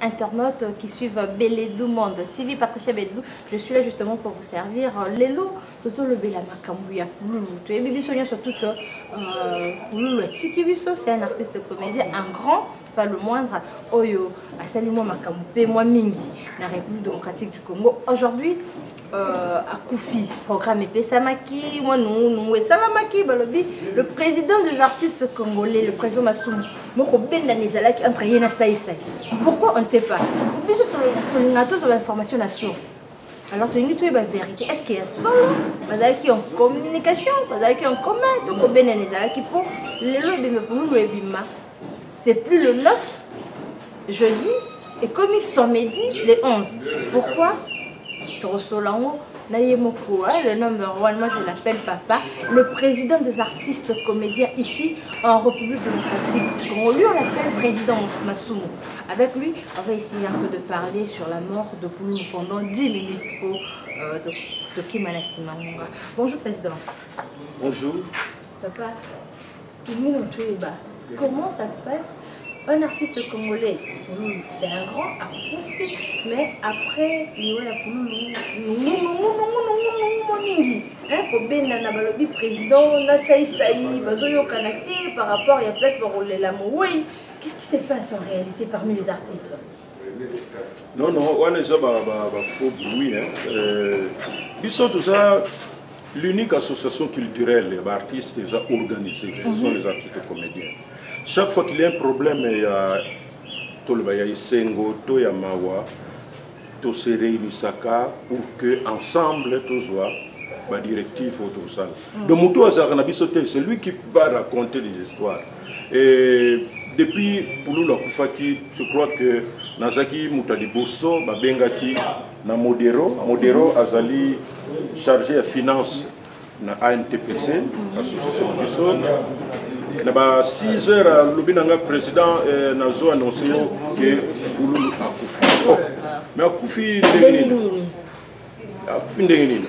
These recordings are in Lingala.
Internautes qui suivent Beledou Monde TV, Patricia Beledou, je suis là justement pour vous servir Lelo, tout le Bela Makambouya Pouloulou. Tu es Bibisonia surtout que Pouloulou Tikibiso, c'est un artiste comédien, un grand, pas le moindre, Oyo, Asalimo Makamboupe, moi Mingi, la République démocratique du Congo. Aujourd'hui, à Koufi, programme Pesamaki, moi nous, Salamaki, Balobi, le président des artistes congolais, le président Massoum, pourquoi on ne sait pas? Tu as toute l'information à la source. Alors tu as la vérité. Est-ce qu'il y a solo? Qui en communication, qui en commun, tout comme c'est plus le 9 jeudi et comme ils sont midi le 11. Pourquoi? Le number one, moi je l'appelle papa, le président des artistes comédiens ici en République démocratique du Congo. Lui on l'appelle président Massoumou. Avec lui, on va essayer un peu de parler sur la mort de Pouloulou pendant 10 minutes pour Toki Manasimangonga. Bonjour président. Bonjour. Papa, tout le monde comment ça se passe? Un artiste congolais, c'est un grand à Koufi, mais après, il y a Pouloulou, président, par rapport à la place oui. Qu'est-ce qui se passe en réalité parmi les artistes? Non, on est faux bruit. Tout ça, l'unique association culturelle, les artistes déjà organisés, ce sont les artistes comédiens. Chaque fois qu'il y a un problème, il y a Sengo, il y a Mawa, tout se réunissent pour que ensemble, tout soit directif ou tout ça. Donc, c'est lui qui va raconter les histoires. Et depuis Pouloulou Koufaki, je crois que Nazaki Moutaliboso, Bengaki, na Modero Azali chargé de finance na ANTPC, Association Bisso. Là 6 heures, le président a annoncé que Pouloulou a Koufi. Mais à Koufi,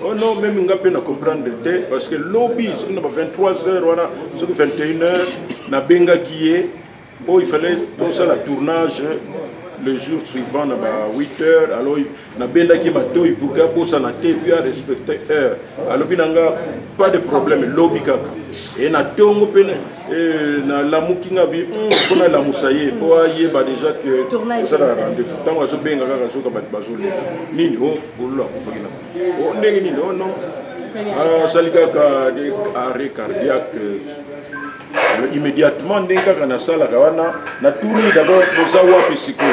oh non, même on peut comprendre parce que lobby, c'est 23 heures, c'est 21 heures, na benga qui est, bon, il fallait tout ça le tournage le jour suivant à 8 heures, alors na benga qui m'a dit pour que ça n'a pas respecté heure, alors il n'y a pas de problème lobby kaka et na tongo pene na la mukinga bi on a la moussaye pour y ba déjà que ça a rendez-vous tant que je benga kaka so ka bazole nini oh Pouloulou Koufaki oh nini non ah salika ka arrêt cardiaque immédiatement ndenge kana sala kawana na tourner d'abord posa wa psycho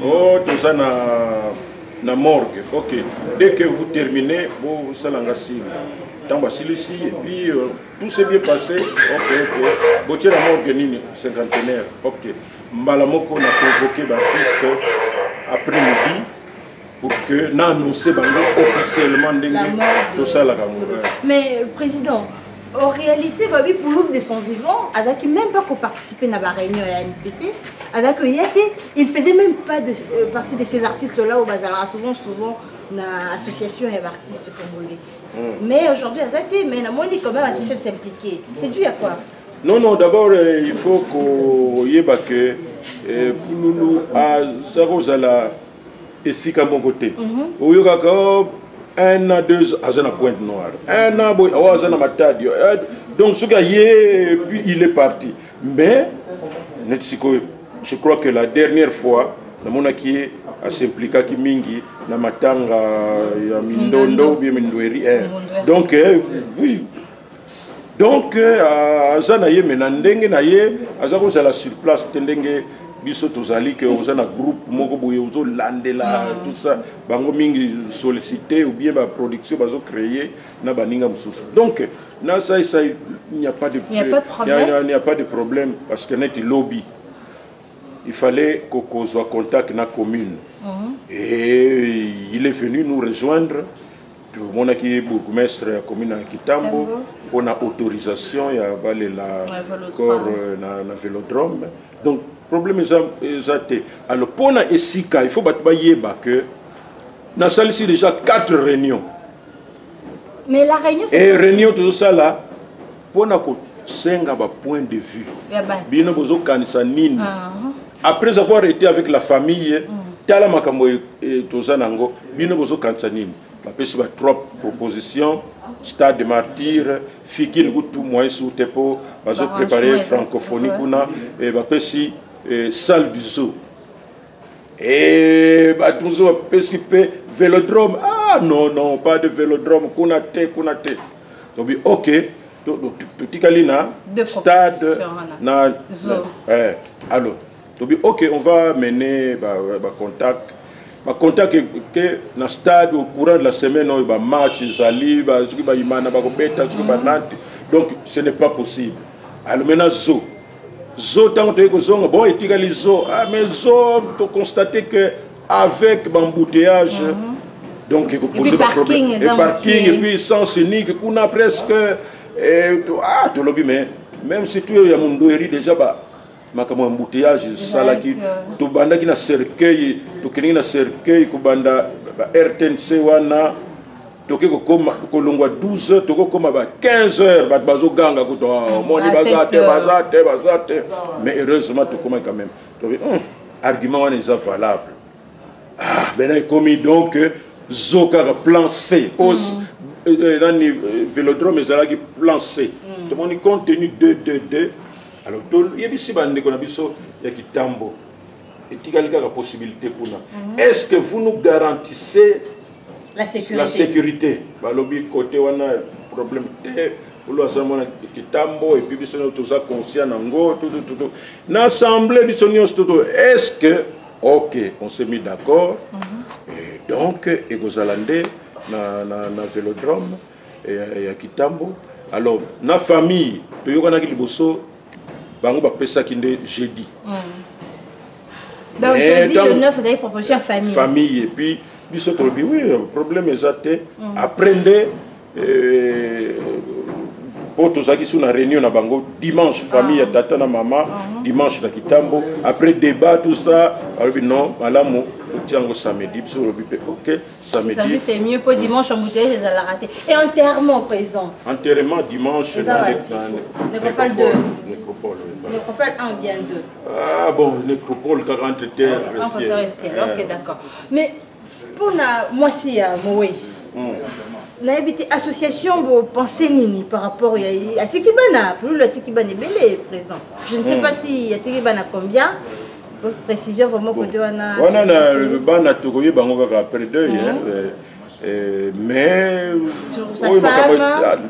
oh tout ça na morgue. OK, dès que vous terminez vous salanga signe tant ici et puis tout s'est bien passé. OK botier la morgue nini cinquantenaire. OK mbalamoko na convoqué l'artiste après-midi pour que n'annoncer officiellement tout ça la. Mais président, en réalité, Pouloulou de son vivant, qui même pas qu'on participait à la réunion à NPC, il faisait même pas partie de ces artistes-là au Bazar, souvent l'association et artistes congolais. Mais aujourd'hui, mais la dit quand même l'association s'impliquer. C'est dû à quoi? Non, d'abord, il faut qu'on y ait que Pouloulou a Zarozala et Sika mon côté. Un an, 2 ans, à la Pointe Noire. Un an, à la Matadi. Donc, ce gars, puis il est parti. Mais, je crois que la dernière fois, le qui a s'impliqué qui mingi, na matanga, ya mindondo, bien mindoueri. Donc, oui. Donc, à Zanaye, menandenge naye, à Zakozala sur place, tendenge. Biso tozali que on a un groupe moko boye ozo landela tout ça bango mingi sollicité ou bien ba production bazo créer na baninga mususu. Donc na ça il n'y a pas de problème. Il n'y a pas de problème parce que net lobby. Il fallait qu'on soit contact na commune. Et il est venu nous rejoindre. Mon qui est bourgmestre de la commune de Kitambo, on a autorisation, il y a la corps na vélodrome. Donc problème est alors pour na esika il faut que na salle ici déjà 4 réunions. Mais la réunion c'est réunion tout ça là pour na ko senga ba point de vue. Bino bozo kanisa nini après avoir été avec la famille, tala makambo tozanango, bino bozo kansanini. La pêche va trois propositions, stade de martyr, fikin tout moyen sous tepo, bazo préparer francophonie kuna, et la pêche salle du zoo. Et bah tout ça pêche vélodrome. Ah non non, pas de vélodrome, kuna te. Donc ok. Tout calina stade na alors ok on va mener contact que na stade au courant de la semaine on va match zali ba imana ba beta donc ce n'est pas possible. Alors maintenant zo tant que zo bon et zo mais zo to constater que avec l'embouteillage donc il faut poser des problèmes et parking et puis sens unique qu'on a presque tout lobby mais même si tu es à mon doiri déjà bah makamo embouteillage sala qui to banda qui na cercueil to kini na cercueil ko banda RTNC wana to ke ko koma ko longwa 12 to ko koma ba 15 heures ba bazo ganga ko to moni bazate mais heureusement to koma quand même to argument wana est valable ben commis donc zoka plan C pose dans le vélodrome ezalaki plan C tout le monde compte tenu 2 alors il y a ici bande qu'on a biso ya kitambo et tikalika la possibilité kuna est-ce que vous nous garantissez la sécurité balobi côté wana problème pour l'assemblée kitambo et puis biso tout ça conscient nango tout l'assemblée biso tout est-ce que ok on s'est mis d'accord et donc egozalande na vélodrome et à Kitambo. Alors, na famille, tu y a qui liboso, bango ba pesa kinde jeudi. Donc jeudi le 9 vous avez proposé à famille. Famille et puis biso trobi oui, le problème est até apprendre pour tous ceux qui sont en réunion na bango dimanche famille à tata na maman dimanche na Kitambo après débat tout ça alors non malamu tiango samedi sur le bipé ok samedi c'est mieux pour dimanche en bouteille les a raté et enterrement présent enterrement dimanche nécropole 2 nécropole 1 bien 2 ah bon nécropole 40 terres ok d'accord mais pour moi si moi n'habite association pour penser nini par rapport à Tikibana pour le Tikibana est belé présent je ne sais pas si à Tikibana combien précision vraiment côté wana wana le bana tokoye bango après 2 mais oui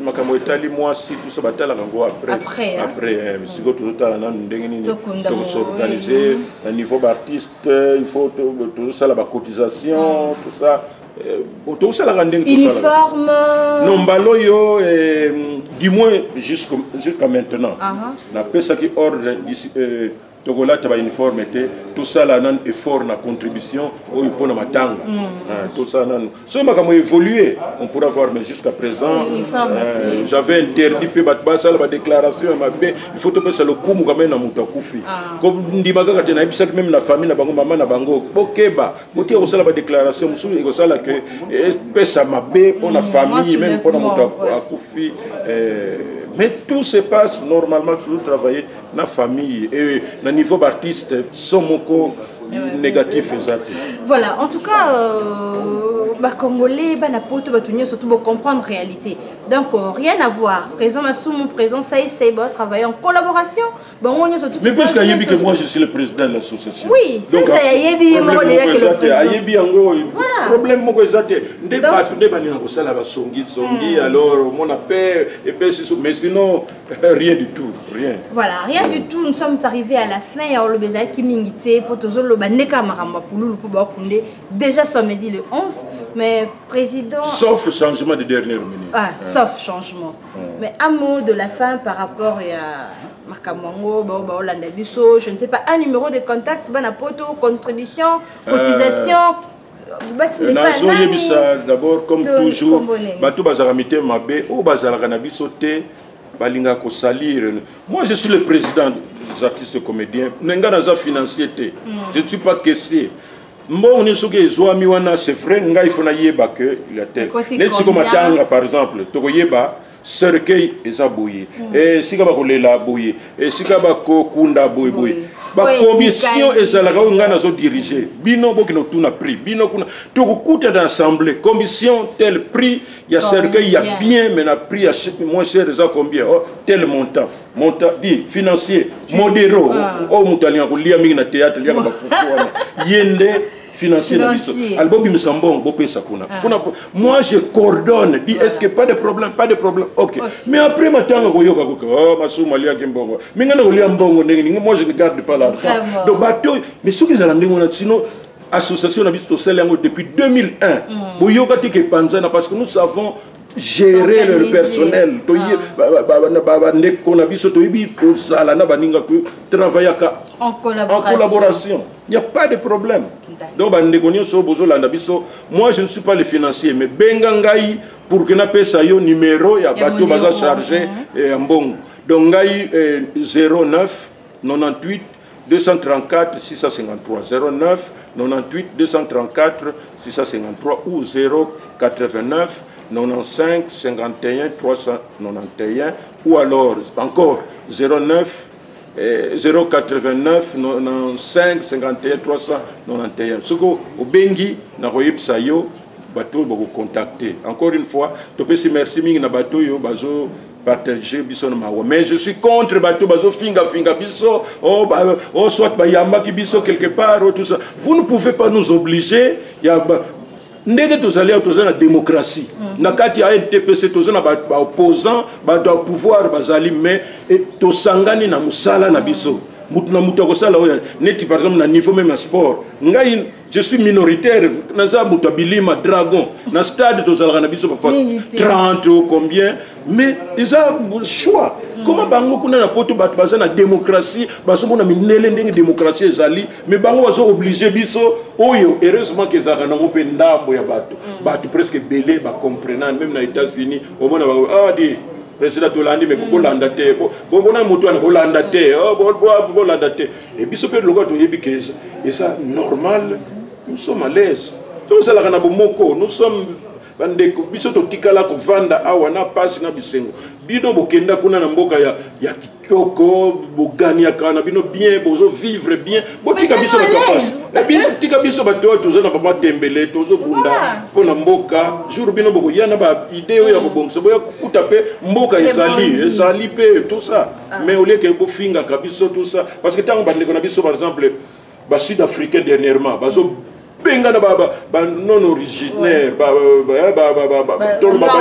makambo etali moi si tout ça batala bango après si ko tout ça na ndenge nini to s'organiser au niveau d'artiste il faut tout ça la cotisation tout ça tout ça la rendez uniforme non baloyo du moins jusqu'à maintenant la pesa qui ordre Togola taba uniforme tout ça là nan effort na contribution au pour na matanga tout ça nan so makamo évoluer on pourra voir mais jusqu'à présent j'avais interdit pe batba ça la déclaration ma il faut te passer le coup quand même na mutu akufi comme ndimaka kate na ibisa même na famille na bango maman na bango bokeba mutu ko sala ba déclaration musu ko sala que pesa mabe pour la famille même pour na mutu akufi mais tout se passe normalement sur le travail na famille et na niveau d'artiste somoko négatif exact. Voilà, en tout cas Congolais bana poto batunyo surtout pour comprendre réalité. Donc rien à voir. Présent Massoumou, présent Saïd Seiba travailler en collaboration. Bon on est surtout. Mais parce qu'il y a que moi je suis le président de l'association. Oui, c'est ça yebi mo déjà que le président. Yebi ngo problème moko exact. Débat tout débat ni ko sala ba songi alors mon appel et fait mais sinon rien du tout, rien. Voilà, rien du tout. Nous sommes arrivés à la fin et on le bezai qui mingité pour tous le baneka maramba pour nous pour bakunde déjà samedi le 11 mais président sauf changement de dernière minute. Sauf changement. Mais un mot de la fin par rapport à Makamongo, Olanda Bisso, je ne sais pas, un numéro de contact, poto, contribution, cotisation. D'abord, comme toujours, Batou Bazaramité Mabé, ou Bazaranabiso T, Balinga ko salir. Moi, je suis le président des artistes comédiens. N'engana financier. Je ne suis pas caissier. Bon, on est sûr que Zoami wana c'est vrai, il faut yeba que il a tel. N'est-ce pas matanga par exemple, to yeba cercueil et zabouye. Et si kaba kolela bouye, et si kaba ko kunda bouye. commission ezalaka oyo ngai nazodirige bino bokino tuna prix bino kuna tokokuta na assemblée commission tel prix ya cercueil ya bien mais na prix ya moins cher eza combien tel montant dit financier modéro oyo moto alinga kolia mingi na théâtre liaka bafufu wana yende financier na biso albobi misambongo bopesa kuna moi je coordonne dit est-ce que pas de problème ok mais après matanga koyoka koka masumu alia kimbongo minga na kolia mbongo ndenge moi je ne garde pas l'argent donc bato mais ce qu'ils ont ndenge sinon association na biso tosala yango depuis 2001 boyoka tike panzana parce que nous savons gérer le personnel travailler en collaboration. Il n'y a pas de problème. Donc, moi, je ne suis pas le financier, mais Bengangai, pour que nous ayons numéro, il y a bateau baza chargé en bon. Donc, 09 98 234 653 09 98 234 653 ou 089 95 51 391 ou alors encore 09 089 95 51 391. Ce que au bengi na koyebisa yo bateau bako contacter. Encore une fois, to pesi merci mingi na bateau yo bazo partager biso na mawa. Mais je suis contre bateau bazo finga biso soit bayamba ki biso quelque part tout ça. Vous ne pouvez pas nous obliger ya ndenge tozali la démocratie na kati ya NTPC tozana ba opposant ba pouvoir bazali mais tosangani na musala na biso mutu na mutu akosala oya neti par exemple na niveau même na sport ngai je suis minoritaire naza mutu bilima dragon na stade tozala na biso parfois 30 ou combien mais isa choix comment bango kuna na poto bat bazana démocratie baso mona minele ndenge démocratie ezali mais bango baso obligé biso oyo heureusement que ezaka na ngope ndambo ya bato presque belé ba comprenant même na États-Unis au mona di président Tolandi mais bolanda te bona moto na bolanda te bolanda te et biso pe logo to yebi que et ça normal nous sommes à l'aise tout ça la na bomoko nous sommes bandeko biso to tikala ko vanda awa na pasi na bisengo bino bokenda kuna na mboka ya kitoko bogania kana bino bien bozo vivre bien botika biso na kapasi biso tika biso bato tozo na ba tembele tozo bunda pona mboka jour bino boko yana ba idée ya kobongso boya kuta pe mboka ezali pe tout ça mais au lieu que bo finga kabiso tout ça parce que tant bandeko na biso par exemple ba sud-africain dernièrement bazo benga na ba non originaire ba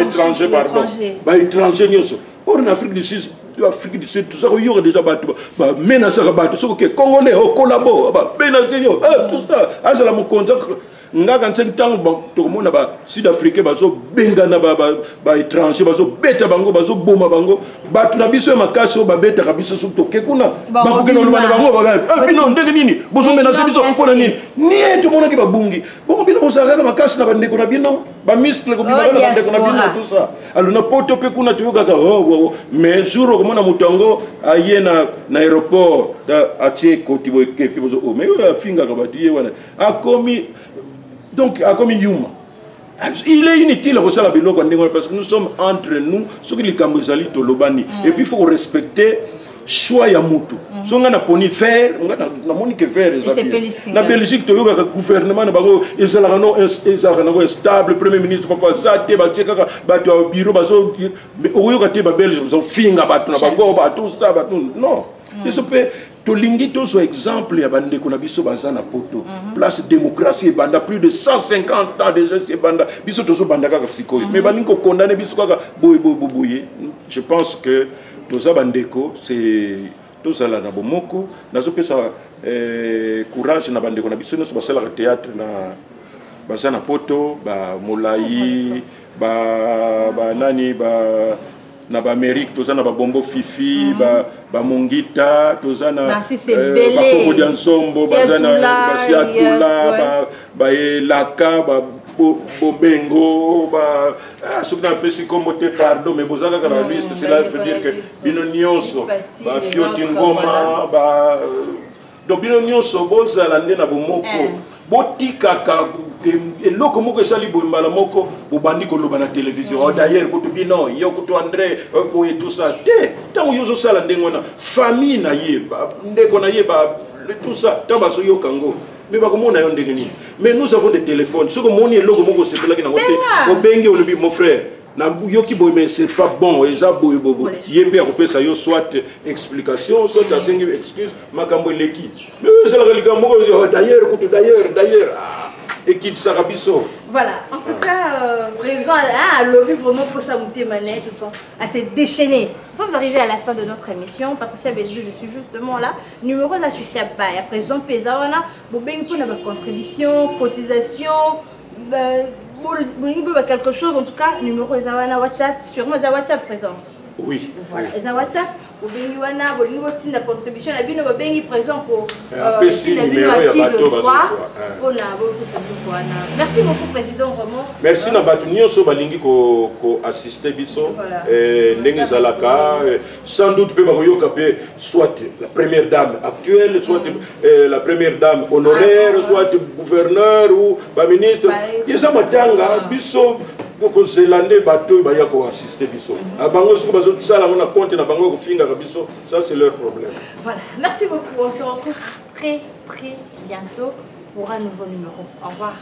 étranger pardon ba étranger nyoso or en Afrique du Sud tout ça il y aura déjà bateau ba menace bateau ce que congolais au collabo ba menace yo tout ça azala mon contact nga kan sen tang ba to mona ba sud-africain bazo benga na ba étranger bazo beta bango bazo boma bango ba na biso makasi ba beta biso so to kekuna ba ko keno na bango ba bino ndenge nini bozo menace biso ko na nini ni to mona ki ba bungi bongo bino bozo ga makasi na bande ko na bino ba misle ko bino na bande ko na bino tout ça alors na poto pe kuna to yoga mais jour ko mona mutongo aye na aéroport da atie ko tibo ke bozo o mais finga ka ba tie wana akomi. Donc, comme Yuma, il est inutile parce que nous sommes entre nous, ceux qui les Cambodgiens, Tolobani. Et puis il faut respecter le choix de Moutou. Si on a poni faire, on a monique faire. La Belgique, le gouvernement est stable, le premier ministre, parfois, le bureau, mais au lieu de Belgique, ils ont fini à tout ça, non. Tolingi to so exemple ya bande ko na biso bazana poto place démocratie banda plus de 150 ans déjà c'est banda biso to so banda ka sikoyi mais bani ko condamner biso ka boye je pense que toza bandeko c'est toza la na bomoko nazo pesa courage na bandeko na biso no so basala théâtre na bazana poto ba molai ba nani ba na ba Amérique toza na ba bombo fifi ba mongita toza na ba Kongo dia Nsombo bazana ba siatula ba elaka ba bobengo ba sukna pesi comme te pardon mais bozaka ka liste cela veut dire que bino nyonso ba fioti ngoma ba donc bino nyonso bozala nde na bomoko botika ka eloko moko esali bombala moko bobandi koloba na télévision d'ailleurs ko bino yo ko André et tout ça te tango yo so sala ndengo na famille na ye ndeko na ye ba tout ça, tabasso yo kango. Mais bah comment on a un dégueni. Mais nous avons des téléphones. Ce que mon est logo mon c'est là qui n'a pas au bengue au lebi mon frère. Na yoki boy mais c'est pas bon. Et ça boy bobo. Yépe à couper ça yo soit explication, soit à cinq excuse. Makambo leki. Mais c'est la religion moi d'ailleurs, d'ailleurs. Et qui sarabiso. Voilà, en tout cas, le président a lobby vraiment pour sa montée manette, à se déchaîner. Nous sommes arrivés à la fin de notre émission. Patricia Bédou, je suis justement là. Numéro d'affiché à Baye. Président Pézawana, vous avez pour notre contribution, cotisation, quelque chose. En tout cas, numéro Zawana WhatsApp, sûrement za WhatsApp présent. Oui. Voilà, za WhatsApp. Vous avez une contribution, la bino bengi présent pour merci beaucoup président vraiment. Merci na batu nyonso balingi ko assister biso ndenge zalaka sans doute pe bakoyoka pe soit la première dame actuelle soit la première dame honoraire soit gouverneur ou ba ministre yesa matanga biso ko zelande bato baya ko assister biso abango siko bazo tsala mona compte na bango ko finga biso ça c'est leur problème. Voilà, merci beaucoup, on se retrouve très bientôt pour un nouveau numéro. Au revoir.